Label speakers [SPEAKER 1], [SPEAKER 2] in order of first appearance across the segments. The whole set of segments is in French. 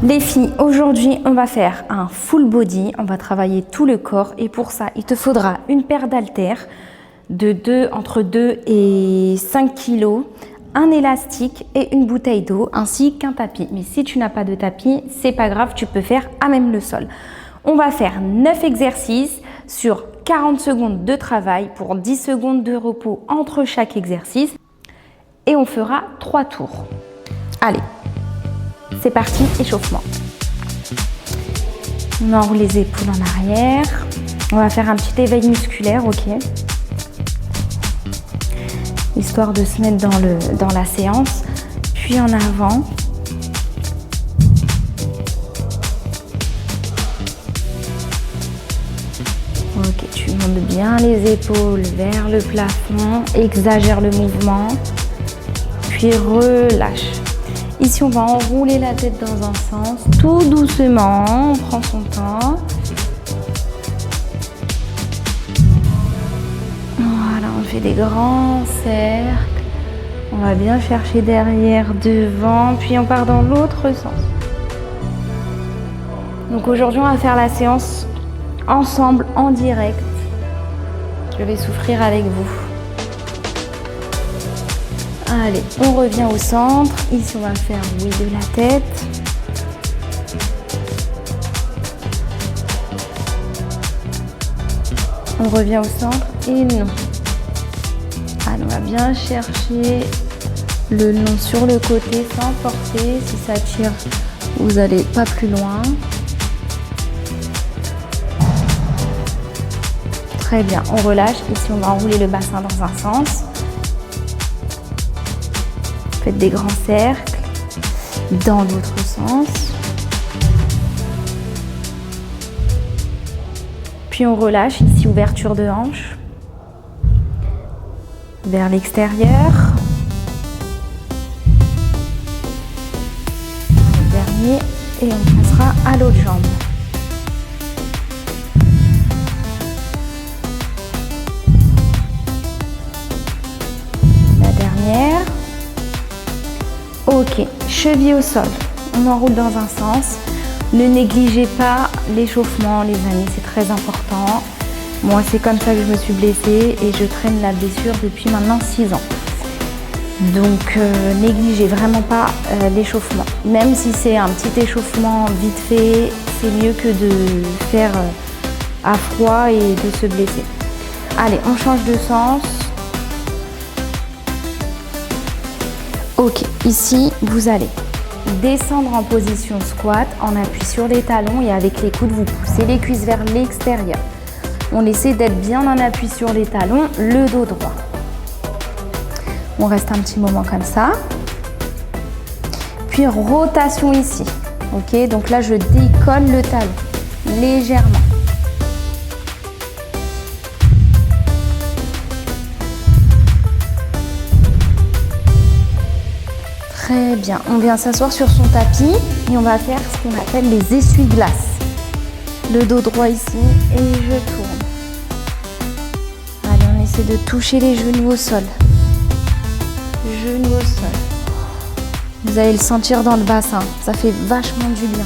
[SPEAKER 1] Les filles, aujourd'hui, on va faire un full body, on va travailler tout le corps et pour ça, il te faudra une paire d'haltères entre 2 et 5 kilos, un élastique et une bouteille d'eau ainsi qu'un tapis. Mais si tu n'as pas de tapis, c'est pas grave, tu peux faire à même le sol. On va faire 9 exercices sur 40 secondes de travail pour 10 secondes de repos entre chaque exercice et on fera 3 tours. Allez, c'est parti, échauffement. On enroule les épaules en arrière. On va faire un petit éveil musculaire, ok? Histoire de se mettre dans la séance. Puis en avant. Ok, tu montes bien les épaules vers le plafond. Exagère le mouvement. Puis relâche. Ici, on va enrouler la tête dans un sens, tout doucement, on prend son temps. Voilà, on fait des grands cercles. On va bien chercher derrière, devant, puis on part dans l'autre sens. Donc aujourd'hui, on va faire la séance ensemble, en direct. Je vais souffrir avec vous. Allez, on revient au centre. Ici, on va faire oui de la tête. On revient au centre et non. Allez, on va bien chercher le long sur le côté sans forcer. Si ça tire, vous n'allez pas plus loin. Très bien, on relâche. Ici, on va enrouler le bassin dans un sens. Faites des grands cercles dans l'autre sens. Puis on relâche, ici ouverture de hanche. Vers l'extérieur. Dernier et on passera à l'autre jambe. La dernière. Ok, cheville au sol, on enroule dans un sens. Ne négligez pas l'échauffement, les amis, c'est très important. Moi, c'est comme ça que je me suis blessée et je traîne la blessure depuis maintenant 6 ans. Donc, négligez vraiment pas l'échauffement. Même si c'est un petit échauffement vite fait, c'est mieux que de faire à froid et de se blesser. Allez, on change de sens. Ok, ici, vous allez descendre en position squat, en appui sur les talons et avec les coudes, vous poussez les cuisses vers l'extérieur. On essaie d'être bien en appui sur les talons, le dos droit. On reste un petit moment comme ça. Puis rotation ici. Ok, donc là, je décolle le talon légèrement. Très bien, on vient s'asseoir sur son tapis et on va faire ce qu'on appelle les essuie-glaces. Le dos droit ici et je tourne. Allez, on essaie de toucher les genoux au sol. Genoux au sol. Vous allez le sentir dans le bassin, ça fait vachement du bien.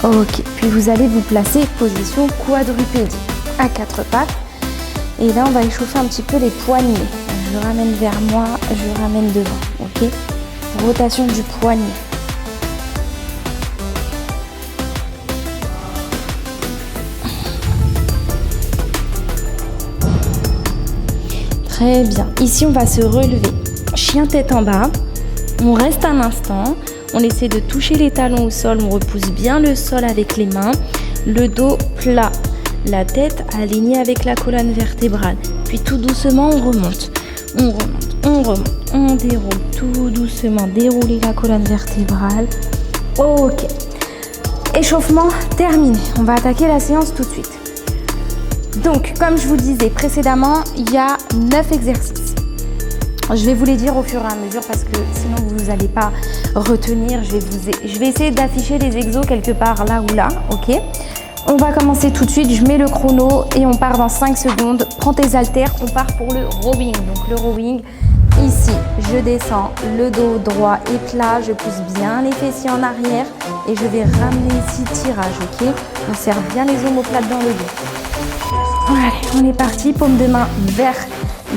[SPEAKER 1] Ok, puis vous allez vous placer position quadrupédie à 4 pattes. Et là, on va échauffer un petit peu les poignets. Je ramène vers moi, je ramène devant. Ok, rotation du poignet. Très bien. Ici, on va se relever. Chien tête en bas. On reste un instant. On essaie de toucher les talons au sol, on repousse bien le sol avec les mains, le dos plat, la tête alignée avec la colonne vertébrale. Puis tout doucement, on remonte, on déroule tout doucement, dérouler la colonne vertébrale. Ok, échauffement terminé, on va attaquer la séance tout de suite. Donc, comme je vous le disais précédemment, il y a 9 exercices. Je vais vous les dire au fur et à mesure parce que sinon vous n'allez pas retenir. Je vais essayer d'afficher les exos quelque part là ou là, ok? On va commencer tout de suite, je mets le chrono et on part dans 5 secondes. Prends tes haltères, on part pour le rowing. Donc le rowing, ici, je descends, le dos droit et plat, je pousse bien les fessiers en arrière et je vais ramener ici tirage, ok? On serre bien les omoplates dans le dos. Allez, on est parti, paume de main vers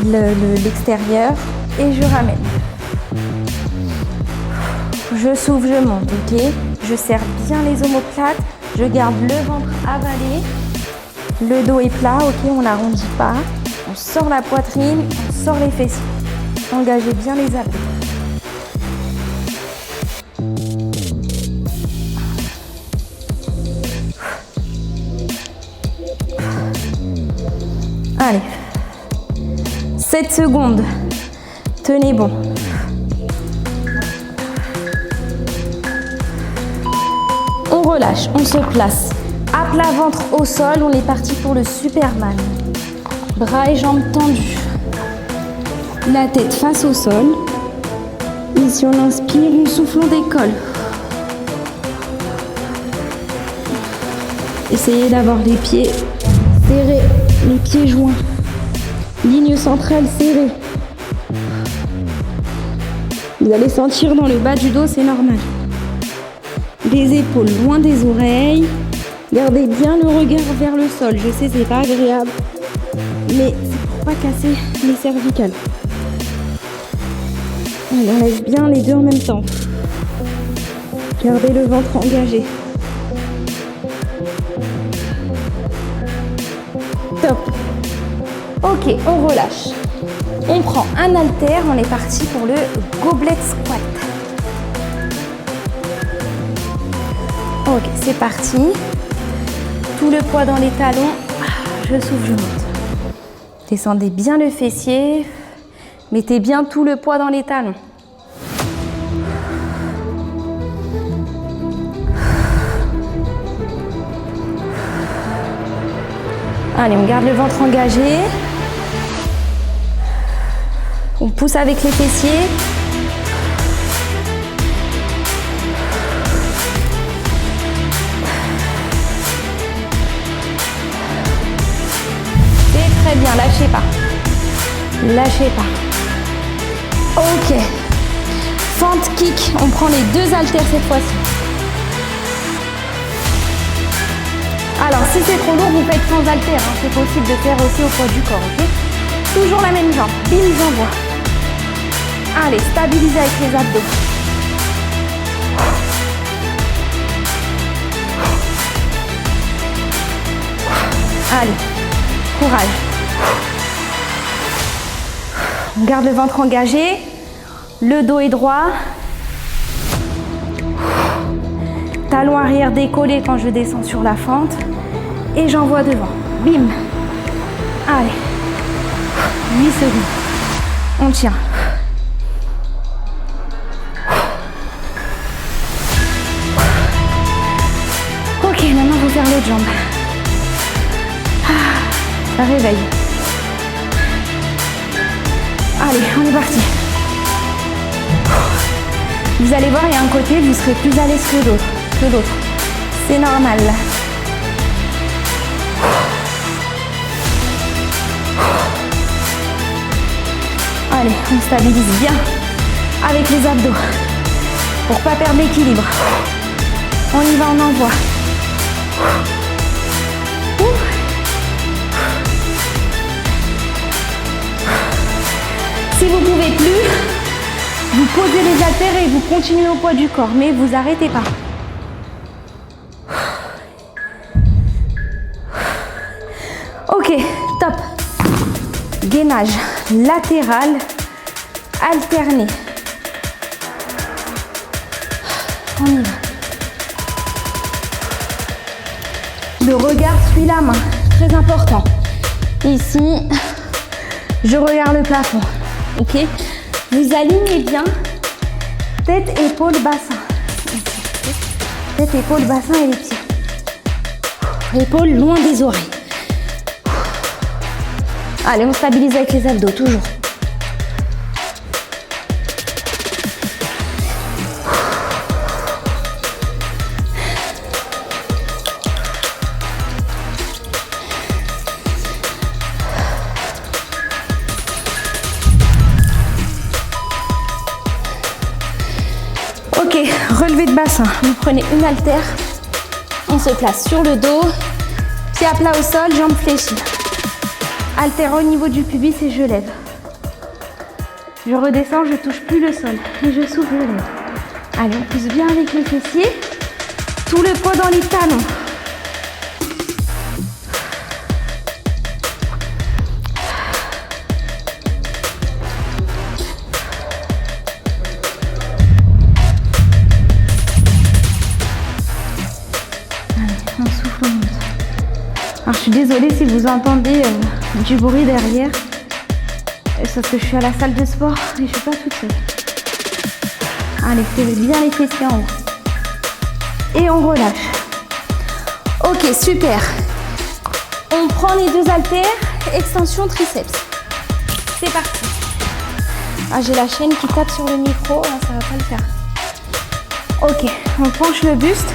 [SPEAKER 1] l'extérieur et je ramène. Je souffle, je monte, ok? Je serre bien les omoplates, je garde le ventre avalé, le dos est plat, ok? On n'arrondit pas, on sort la poitrine, on sort les fessiers. Engagez bien les abdos. Allez, 7 secondes, tenez bon. On relâche, on se place. À plat ventre au sol, on est parti pour le Superman. Bras et jambes tendus. La tête face au sol. Ici on inspire, on souffle, on décolle. Essayez d'avoir les pieds serrés, les pieds joints. Ligne centrale serrée. Vous allez sentir dans le bas du dos, c'est normal. Les épaules loin des oreilles. Gardez bien le regard vers le sol. Je sais, c'est pas agréable, mais c'est pour pas casser les cervicales. On laisse bien les deux en même temps. Gardez le ventre engagé. Top. Ok, on relâche. On prend un haltère. On est parti pour le goblet squat. Ok, c'est parti. Tout le poids dans les talons. Je souffle, je monte. Descendez bien le fessier. Mettez bien tout le poids dans les talons. Allez, on garde le ventre engagé. On pousse avec les fessiers. C'est très bien, lâchez pas. Lâchez pas. Ok. Fente kick. On prend les deux haltères cette fois-ci. Alors, si c'est trop lourd, vous faites sans haltères. Hein. C'est possible de faire aussi au poids du corps, ok? Toujours la même jambe. Bim, j'envoie. Allez, stabilisez avec les abdos. Allez, courage. On garde le ventre engagé. Le dos est droit. Talon arrière décollé quand je descends sur la fente. Et j'envoie devant. Bim. Allez. 8 secondes. On tient. Ok, maintenant il faut faire l'autre jambe. Ça réveille. Allez, on est parti. Vous allez voir, il y a un côté, vous serez plus à l'aise que l'autre. C'est normal. Allez, on stabilise bien avec les abdos pour pas perdre l'équilibre. On y va, on envoie. Si vous ne pouvez plus, vous posez les haltères et vous continuez au poids du corps, mais vous n'arrêtez pas. Ok, top. Gainage latéral, alterné. On y va. Le regard suit la main, très important. Ici, je regarde le plafond. Ok, vous alignez bien tête, épaule, bassin. Tête, épaule, bassin et les pieds. Épaule loin des oreilles. Allez, on stabilise avec les abdos, toujours. Relevé de bassin. Vous prenez une haltère. On se place sur le dos. Pied à plat au sol, jambes fléchies. Haltère au niveau du pubis et je lève. Je redescends, je touche plus le sol. Et je souffle, je lève. Allez, on pousse bien avec les fessiers. Tout le poids dans les talons. Alors je suis désolée si vous entendez du bruit derrière. C'est parce que je suis à la salle de sport et je suis pas toute seule. Allez, serrez bien les fessiers en haut. Et on relâche. Ok, super. On prend les deux haltères, extension triceps. C'est parti. Ah, j'ai la chaîne qui tape sur le micro, là, ça va pas le faire. Ok, on penche le buste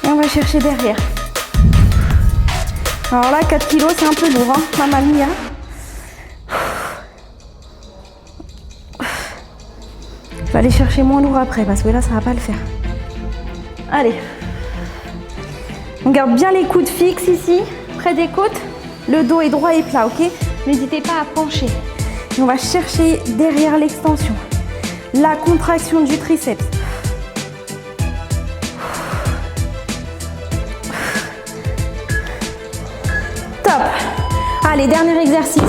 [SPEAKER 1] et on va chercher derrière. Alors là, 4 kg, c'est un peu lourd, hein, Mamma mia. Je vais aller chercher moins lourd après, parce que là, ça va pas le faire. Allez. On garde bien les coudes fixes ici, près des côtes. Le dos est droit et plat, ok? N'hésitez pas à pencher. Et on va chercher derrière l'extension. La contraction du triceps. Top. Allez, dernier exercice.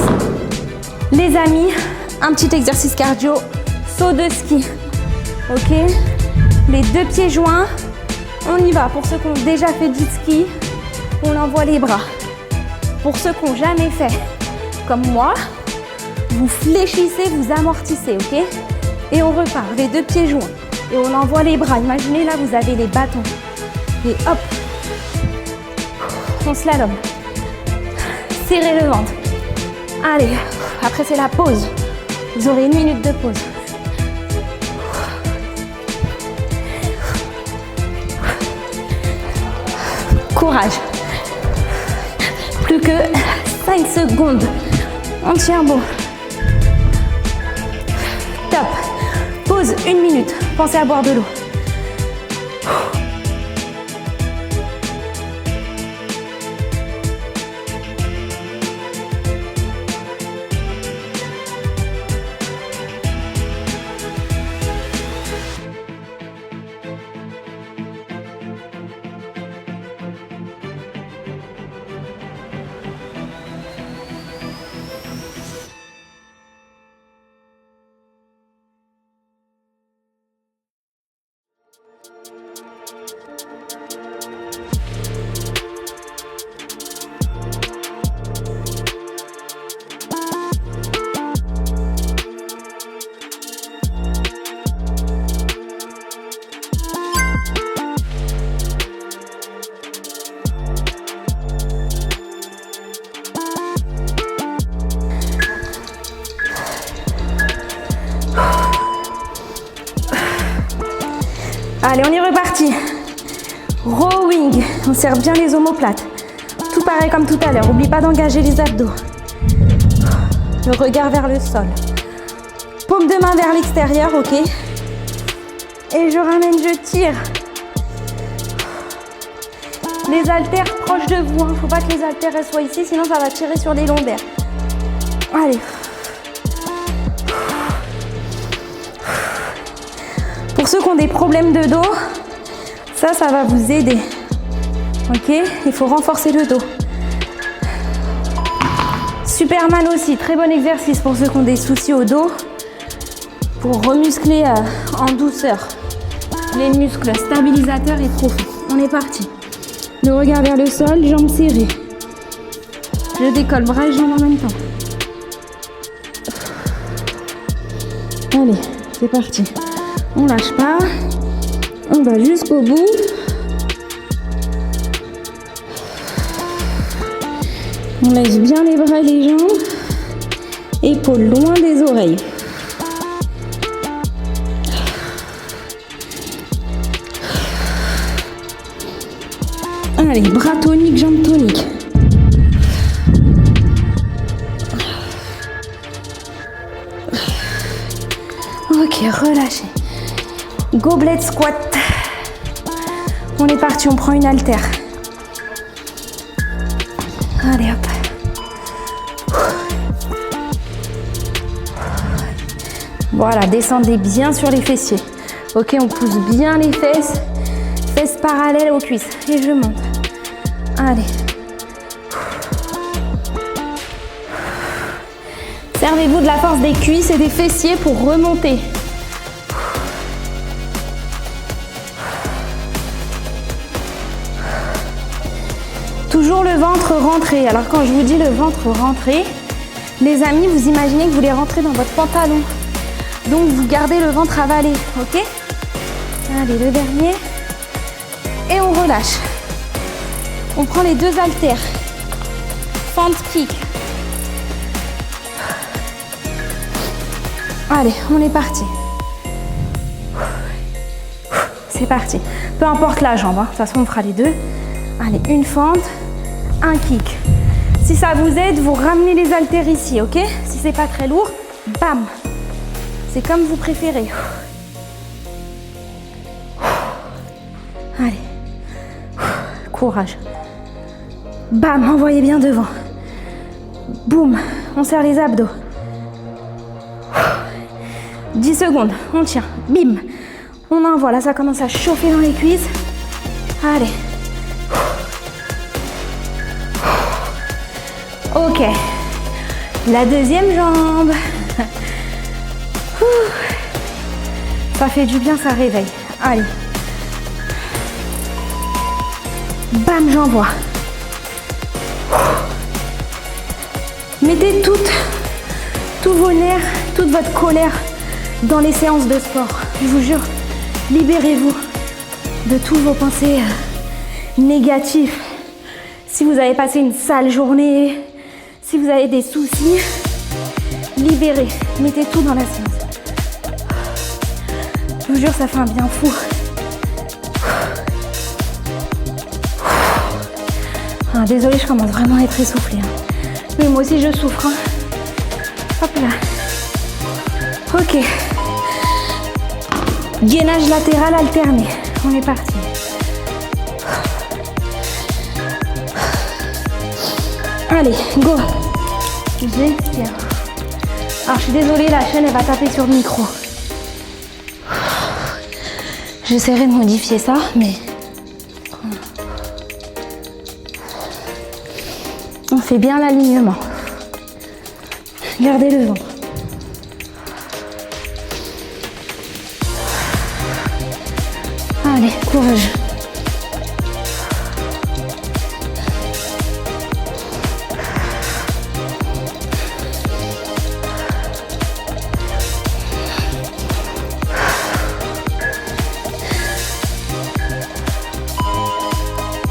[SPEAKER 1] Les amis, un petit exercice cardio. Saut de ski. Ok? Les deux pieds joints. On y va. Pour ceux qui ont déjà fait du ski, on envoie les bras. Pour ceux qui n'ont jamais fait, comme moi, vous fléchissez, vous amortissez, ok? Et on repart, les deux pieds joints. Et on envoie les bras. Imaginez là, vous avez les bâtons. Et hop, on slalom. Serrez le ventre. Allez, après c'est la pause. Vous aurez 1 minute de pause. Courage. Plus que 5 secondes. On tient bon. Top. Pause 1 minute. Pensez à boire de l'eau. Allez, on est reparti. Rowing. On serre bien les omoplates. Tout pareil comme tout à l'heure. N'oublie pas d'engager les abdos. Le regard vers le sol. Paume de main vers l'extérieur, ok. Et je ramène, je tire. Les haltères proches de vous. Il ne faut pas que les haltères soient ici, sinon ça va tirer sur les lombaires. Allez. Pour ceux qui ont des problèmes de dos, ça va vous aider. Ok, il faut renforcer le dos. Superman aussi, très bon exercice pour ceux qui ont des soucis au dos. Pour remuscler en douceur les muscles stabilisateurs et profonds. On est parti. Le regard vers le sol, jambes serrées. Je décolle bras et jambes en même temps. Allez, c'est parti. On lâche pas, on va jusqu'au bout. On laisse bien les bras et les jambes. Épaules loin des oreilles. Allez, bras toniques, jambes toniques. Ok, relâchez. Goblet squat. On est parti, on prend une haltère. Allez hop. Voilà, descendez bien sur les fessiers. Ok, on pousse bien les fesses. Fesses parallèles aux cuisses. Et je monte. Allez. Servez-vous de la force des cuisses et des fessiers pour remonter. Toujours le ventre rentré. Alors quand je vous dis le ventre rentré, les amis, vous imaginez que vous voulez rentrer dans votre pantalon. Donc vous gardez le ventre avalé, ok? Allez, le dernier. Et on relâche. On prend les 2 haltères. Fente kick. Allez, on est parti. C'est parti. Peu importe la jambe, hein. De toute façon on fera les 2. Allez, une fente, un kick. Si ça vous aide, vous ramenez les haltères ici, ok? Si c'est pas très lourd, bam. C'est comme vous préférez. Allez. Courage. Bam, envoyez bien devant. Boum, on serre les abdos. 10 secondes, on tient. Bim. On envoie, là ça commence à chauffer dans les cuisses. Allez. Ok. La deuxième jambe. Ça fait du bien, ça réveille. Allez. Bam, j'envoie. Mettez tous vos nerfs, toute votre colère dans les séances de sport. Je vous jure, libérez-vous de toutes vos pensées négatives. Si vous avez passé une sale journée, si vous avez des soucis, libérez, mettez tout dans la séance. Je vous jure, ça fait un bien fou. Ah, désolée, je commence vraiment à être essoufflée. Mais moi aussi, je souffre. Hop là. Ok. Gainage latéral alterné. On est parti. Allez, go. J'expire. Alors, je suis désolée, la chaîne, elle va taper sur le micro. J'essaierai de modifier ça, mais... on fait bien l'alignement. Gardez le ventre. Allez, courage.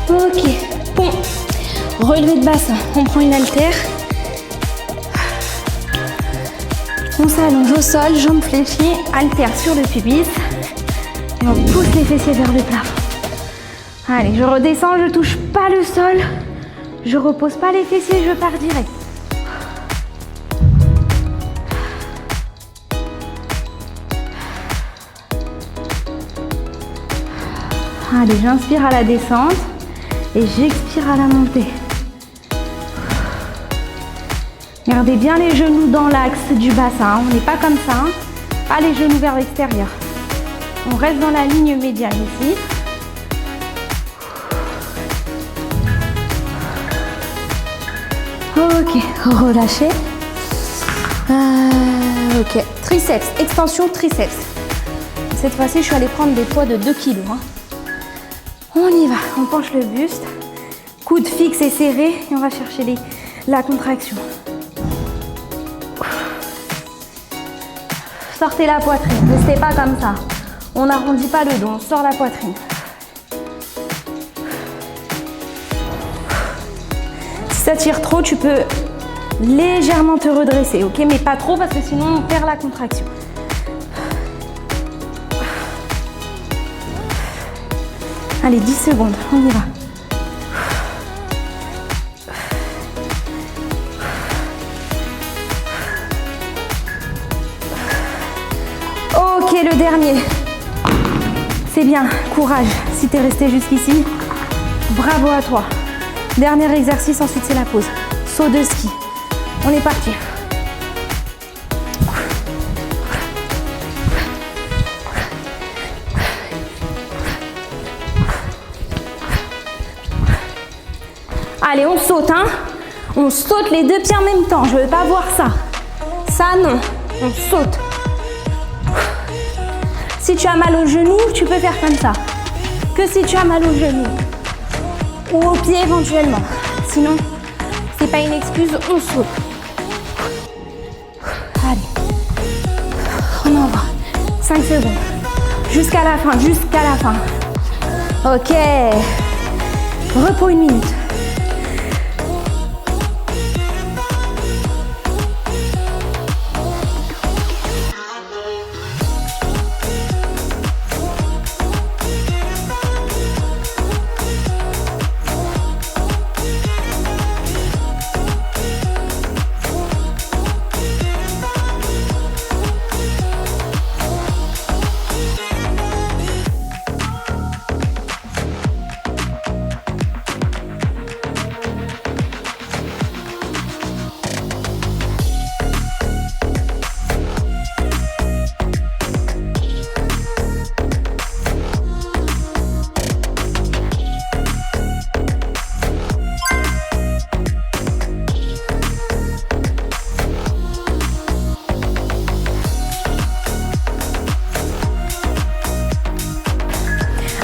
[SPEAKER 1] Ok, bon. Relevé de bassin, on prend une haltère. On s'allonge au sol, jambes fléchies, haltère sur le pubis. Et on pousse les fessiers vers le plafond. Allez, je redescends, je touche pas le sol. Je repose pas les fessiers, je pars direct. Allez, j'inspire à la descente et j'expire à la montée. Gardez bien les genoux dans l'axe du bassin. On n'est pas comme ça, hein. Pas les genoux vers l'extérieur. On reste dans la ligne médiane ici. Ok, relâchez. Ok, triceps, extension triceps. Cette fois-ci, je suis allée prendre des poids de 2 kg. Hein. On y va, on penche le buste. Coude fixe et serré et on va chercher la contraction. Sortez la poitrine, ne restez pas comme ça. On n'arrondit pas le dos, on sort la poitrine. Si ça tire trop, tu peux légèrement te redresser, ok? Mais pas trop parce que sinon on perd la contraction. Allez, 10 secondes, on y va. Ok, le dernier. C'est bien, courage. Si tu es resté jusqu'ici, bravo à toi. Dernier exercice, ensuite c'est la pause. Saut de ski. On est parti. Allez, on saute, hein. On saute les deux pieds en même temps. Je veux pas voir ça. Ça, non. On saute. Si tu as mal au genou, tu peux faire comme ça. Que si tu as mal au genou. Ou au pied éventuellement. Sinon, c'est pas une excuse, on saute. Allez. On envoie. 5 secondes. Jusqu'à la fin, jusqu'à la fin. Ok. Repos 1 minute.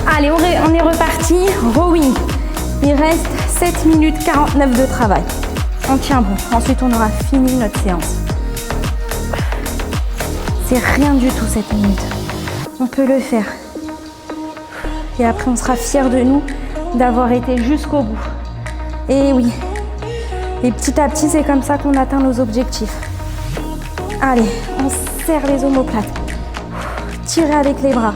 [SPEAKER 1] Allez, on est reparti. Rowing. Il reste 7 minutes 49 de travail. On tient bon. Ensuite, on aura fini notre séance. C'est rien du tout 7 minutes. On peut le faire. Et après, on sera fiers de nous d'avoir été jusqu'au bout. Et oui. Et petit à petit, c'est comme ça qu'on atteint nos objectifs. Allez, on serre les omoplates. Tirez avec les bras.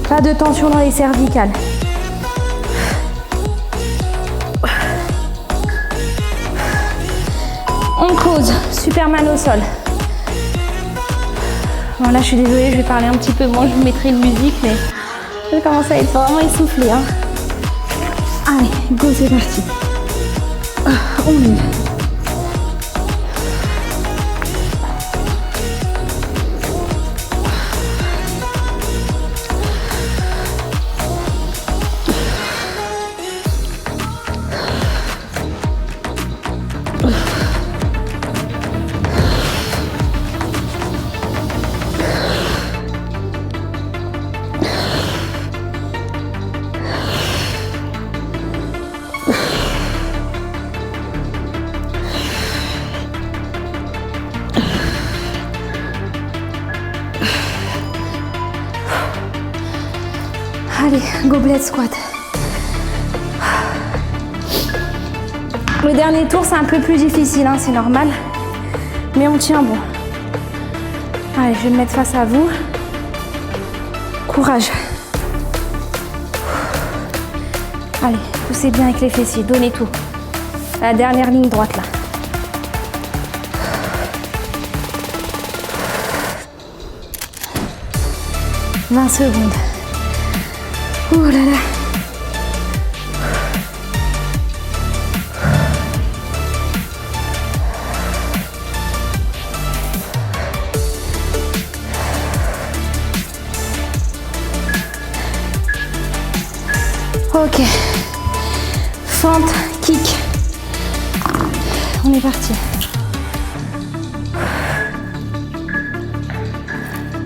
[SPEAKER 1] Pas de tension dans les cervicales. On creuse, Superman au sol. Bon là je suis désolée, je vais parler un petit peu moins, je vous mettrai une musique, mais je commence à être vraiment essoufflée. Hein. Allez, go, c'est parti. On lève. Allez, gobelet squat. Le dernier tour, c'est un peu plus difficile, hein, c'est normal. Mais on tient bon. Allez, je vais me mettre face à vous. Courage. Allez, poussez bien avec les fessiers, donnez tout. La dernière ligne droite, là. « 20 secondes. Oh là là. Ok. Fente, kick. On est parti.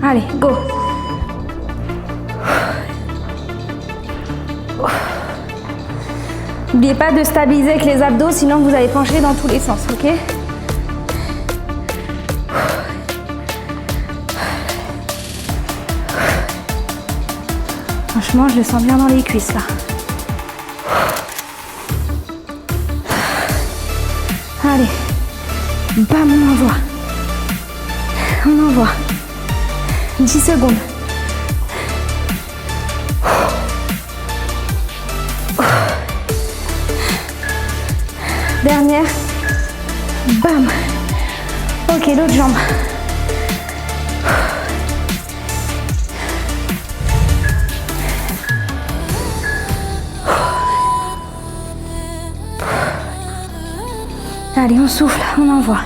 [SPEAKER 1] Allez, go. N'oubliez pas de stabiliser avec les abdos, sinon vous allez pencher dans tous les sens, ok? Franchement, je le sens bien dans les cuisses là. Allez, bam, on envoie. On envoie. 10 secondes. Dernière. Bam. Ok, l'autre jambe. Allez, on souffle, on envoie.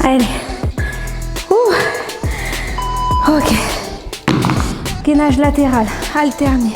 [SPEAKER 1] Allez. Ok. Gainage latéral, alterné.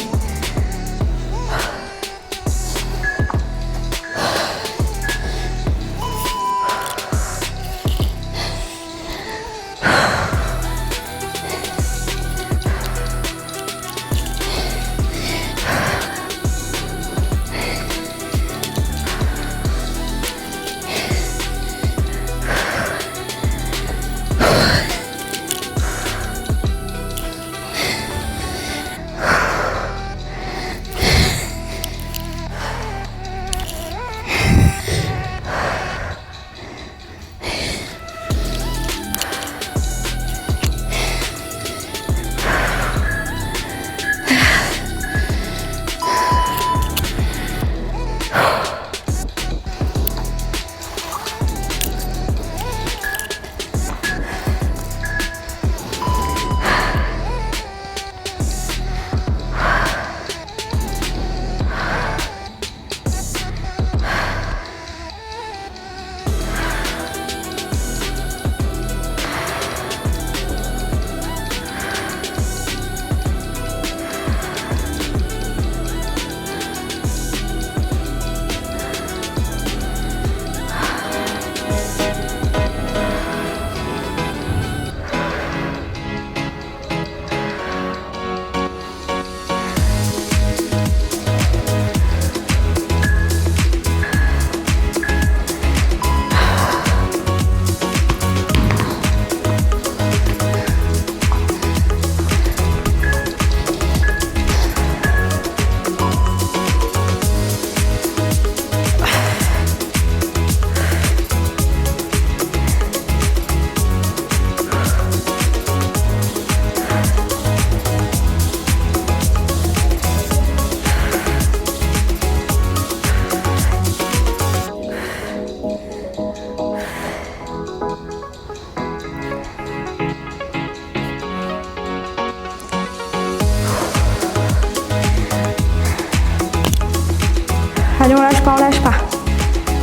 [SPEAKER 1] Allez, on lâche pas, on lâche pas.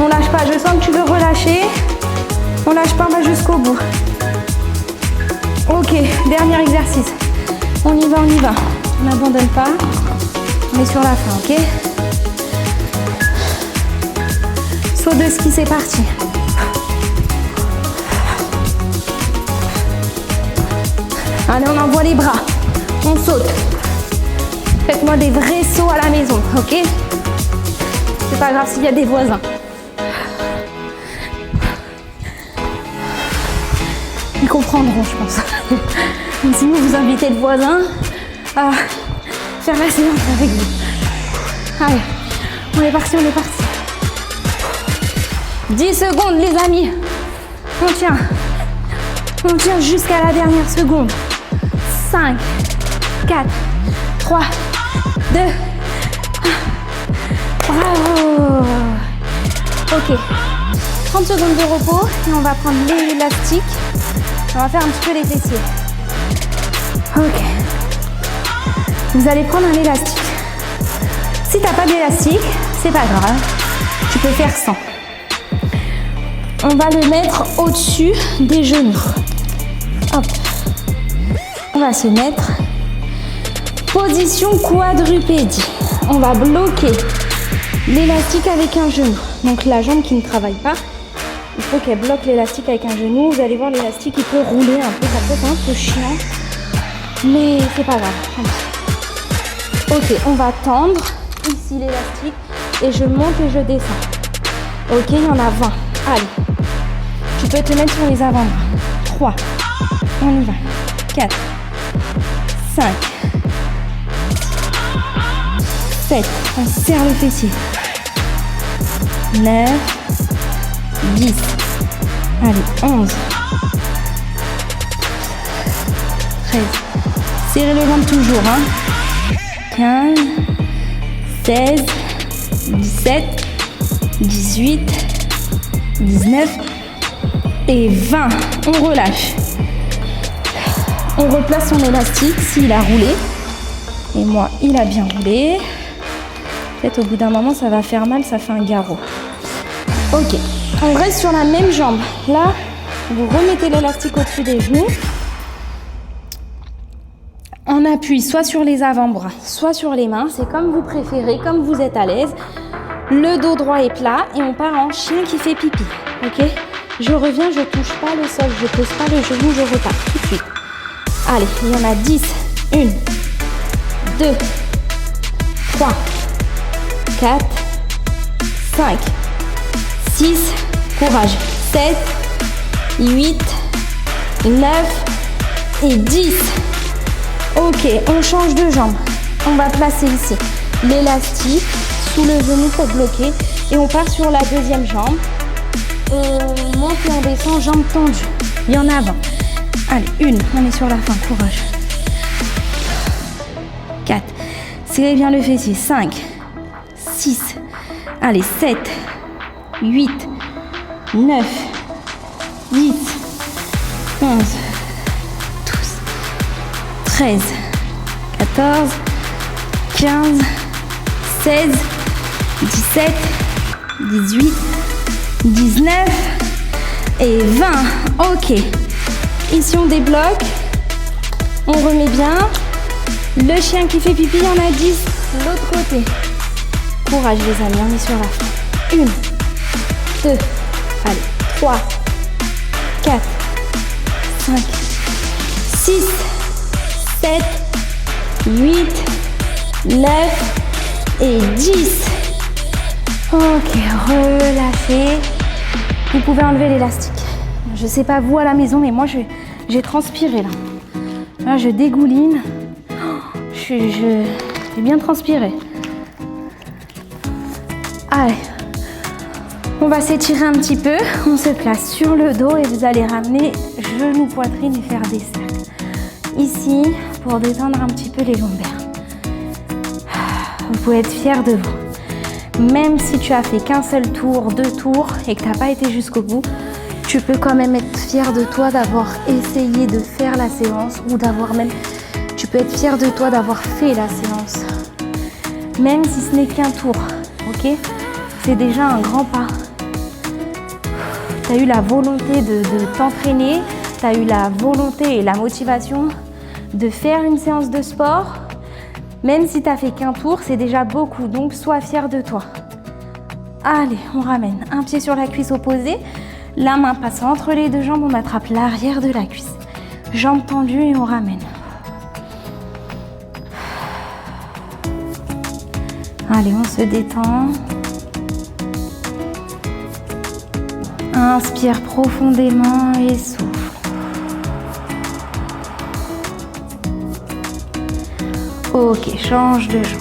[SPEAKER 1] On lâche pas, je sens que tu veux relâcher. On lâche pas, on va jusqu'au bout. Ok, dernier exercice. On y va, on y va. On n'abandonne pas. On est sur la fin, ok? Saut de ski, c'est parti. Allez, on envoie les bras. On saute. Faites-moi des vrais sauts à la maison, ok? C'est pas grave s'il y a des voisins. Ils comprendront, je pense. Donc, si vous invitez le voisin à faire la séance avec vous. Allez, on est parti, on est parti. 10 secondes, les amis. On tient. On tient jusqu'à la dernière seconde. 5, 4, 3, 2, 1. Bravo. Ok. 30 secondes de repos et on va prendre l'élastique. On va faire un petit peu les fessiers. Ok. Vous allez prendre un élastique. Si t'as pas d'élastique, c'est pas grave. Tu peux faire sans. On va le mettre au-dessus des genoux. Hop. On va se mettre. Position quadrupédie. On va bloquer l'élastique avec un genou. Donc la jambe qui ne travaille pas, il faut qu'elle bloque l'élastique avec un genou. Vous allez voir, l'élastique il peut rouler un peu, ça peut être un peu chiant, mais c'est pas grave. Ok, on va tendre ici l'élastique et je monte et je descends. Ok, il y en a 20. Allez, tu peux te mettre sur les avant-bras. 3, on y va. 4, 5, 7, on serre le fessier. 9, 10. Allez, 11. 13. Serrez les jambes toujours, hein. 15. 16. 17. 18. 19. Et 20. On relâche. On replace son élastique s'il a roulé. Et moi, il a bien roulé. Peut-être au bout d'un moment, ça va faire mal, ça fait un garrot. Ok, on reste sur la même jambe. Là, vous remettez l'élastique au-dessus des genoux. On appuie soit sur les avant-bras, soit sur les mains. C'est comme vous préférez, comme vous êtes à l'aise. Le dos droit est plat et on part en chien qui fait pipi. Ok, je reviens, je touche pas le sol, je pose pas le genou, je repars tout de suite. Allez, il y en a 10. 1, 2, 3, 4, 5, 6, courage, 7, 8, 9 et 10. Ok, on change de jambe. On va placer ici l'élastique sous le genou pour bloquer et on part sur la deuxième jambe. On monte et on descend, jambes tendues. Il y en a 20. Allez, 1, on est sur la fin, courage. 4, serrez bien le fessier, 5, 6, allez, 7, 8, 9, 10, 11, 12, 13, 14, 15, 16, 17, 18, 19 et 20. Ok. Ici, on débloque. On remet bien. Le chien qui fait pipi, il y en a 10 de l'autre côté. Courage, les amis, on est sur la fin. 1, 2, allez, 3, 4, 5, 6, 7, 8, 9 et 10. Ok, relâchez. Vous pouvez enlever l'élastique. Je sais pas vous à la maison, mais moi j'ai transpiré là. Là, je dégouline. J'ai bien transpiré. Allez, on va s'étirer un petit peu. On se place sur le dos et vous allez ramener genou, poitrine et faire des cercles. Ici, pour détendre un petit peu les lombaires. Vous pouvez être fier de vous. Même si tu as fait qu'un seul tour, 2 tours et que tu n'as pas été jusqu'au bout, tu peux quand même être fier de toi d'avoir essayé de faire la séance ou d'avoir même... Tu peux être fier de toi d'avoir fait la séance. Même si ce n'est qu'un tour, ok? C'est déjà un grand pas. Tu as eu la volonté de t'entraîner, tu as eu la volonté et la motivation de faire une séance de sport. Même si tu n'as fait qu'un tour, c'est déjà beaucoup, donc sois fier de toi. Allez, on ramène un pied sur la cuisse opposée, la main passe entre les deux jambes, on attrape l'arrière de la cuisse. Jambes tendues et on ramène. Allez, on se détend. Inspire profondément et souffle. Ok, change de jambe.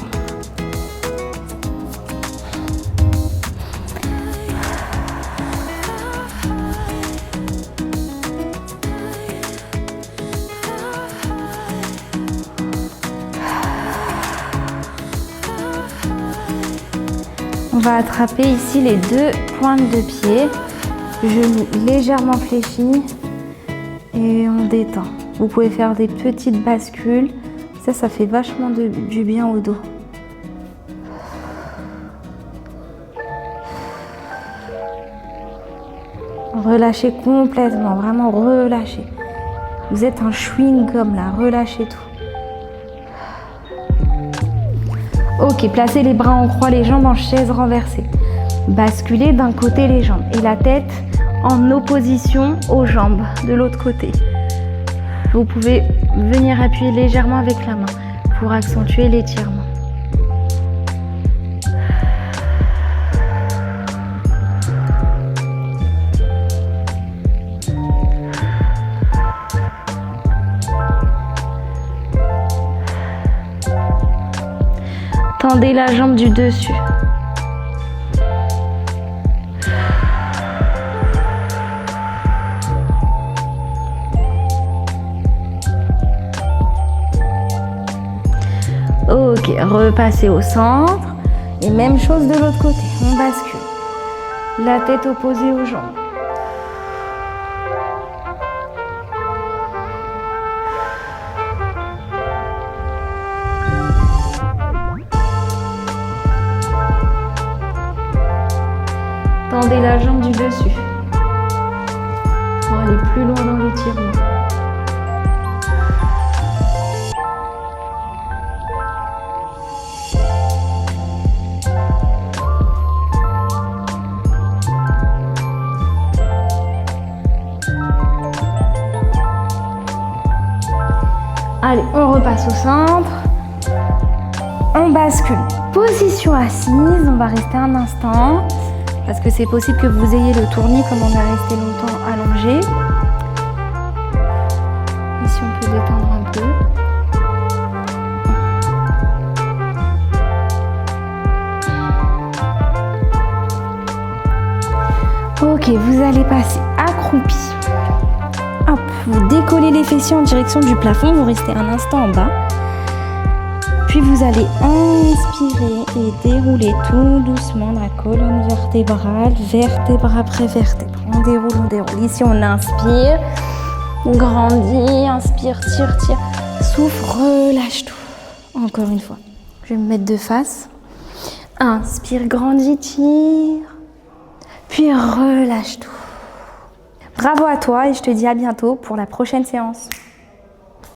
[SPEAKER 1] On va attraper ici les 2 pointes de pied, genoux légèrement fléchis et on détend. Vous pouvez faire des petites bascules, ça fait vachement du bien au dos. Relâchez complètement, vraiment relâchez. Vous êtes un chewing-gum là, relâchez tout. Ok, placez les bras en croix, les jambes en chaise renversée. Basculez d'un côté les jambes et la tête en opposition aux jambes de l'autre côté. Vous pouvez venir appuyer légèrement avec la main pour accentuer l'étirement. Tendez la jambe du dessus. Ok, repassez au centre. Et même chose de l'autre côté, on bascule. La tête opposée aux jambes. Tendez la jambe du dessus pour aller plus loin dans l'étirement. Allez, on repasse au centre. On bascule. Position assise, on va rester un instant. Parce que c'est possible que vous ayez le tournis comme on est resté longtemps allongé. Ici, on peut détendre un peu. Ok, vous allez passer accroupi. Hop, vous décollez les fessiers en direction du plafond, vous restez un instant en bas. Puis vous allez inspirer et dérouler tout doucement la colonne vertébrale, vertèbre après vertèbre. On déroule, on déroule. Ici, on inspire, on grandit, inspire, tire, tire. Souffle, relâche tout. Encore une fois. Je vais me mettre de face. Inspire, grandis, tire. Puis relâche tout. Bravo à toi et je te dis à bientôt pour la prochaine séance.